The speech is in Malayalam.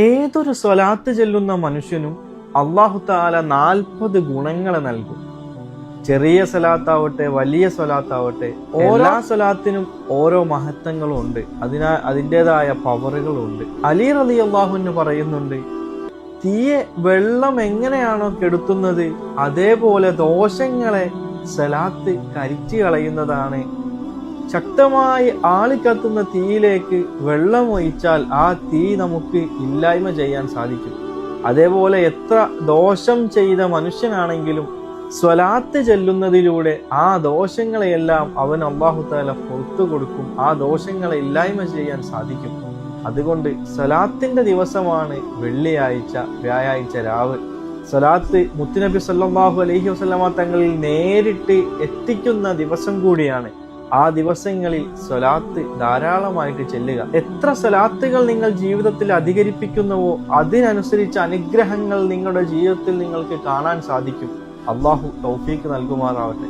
ഏതൊരു സ്വലാത്ത് ചെല്ലുന്ന മനുഷ്യനും അല്ലാഹു തആല 40 ഗുണങ്ങളെ നൽകും. ചെറിയ സ്വലാത്താവട്ടെ, വലിയ സ്വലാത്താവട്ടെ, ഓരോ സ്വലാത്തിനും ഓരോ മഹത്വങ്ങളും ഉണ്ട്. അതിൻ്റെതായ പവറുകളുണ്ട്. അലി റളിയല്ലാഹു അൻഹു പറയുന്നുണ്ട്, തീയെ വെള്ളം എങ്ങനെയാണോ കെടുത്തുന്നത് അതേപോലെ ദോഷങ്ങളെ സ്വലാത്ത് കരിച്ചു കളയുന്നതാണ്. ശക്തമായി ആളിക്കത്തുന്ന തീയിലേക്ക് വെള്ളം ഒഴിച്ചാൽ ആ തീ നമുക്ക് ഇല്ലായ്മ ചെയ്യാൻ സാധിക്കും. അതേപോലെ എത്ര ദോഷം ചെയ്ത മനുഷ്യനാണെങ്കിലും സ്വലാത്ത് ചെല്ലുന്നതിലൂടെ ആ ദോഷങ്ങളെയെല്ലാം അവൻ അല്ലാഹു തആല പുറത്തു കൊടുക്കും. ആ ദോഷങ്ങളെ ഇല്ലായ്മ ചെയ്യാൻ സാധിക്കും. അതുകൊണ്ട് സ്വലാത്തിന്റെ ദിവസമാണ് വെള്ളിയാഴ്ച, വ്യാഴാഴ്ച രാവ്. സ്വലാത്ത് മുത്തുനബി സല്ലല്ലാഹു അലൈഹി വസല്ലമ തങ്ങളിൽ നേരിട്ട് എത്തിക്കുന്ന ദിവസം കൂടിയാണ്. ആ ദിവസങ്ങളിൽ സ്വലാത്ത് ധാരാളമായിട്ട് ചെല്ലുക. എത്ര സ്വലാത്തുകൾ നിങ്ങൾ ജീവിതത്തിൽ അധികരിപ്പിക്കുന്നുവോ അതിനനുസരിച്ച് അനുഗ്രഹങ്ങൾ നിങ്ങളുടെ ജീവിതത്തിൽ നിങ്ങൾക്ക് കാണാൻ സാധിക്കും. അല്ലാഹു തൗഫീഖ് നൽകുമാറാവട്ടെ.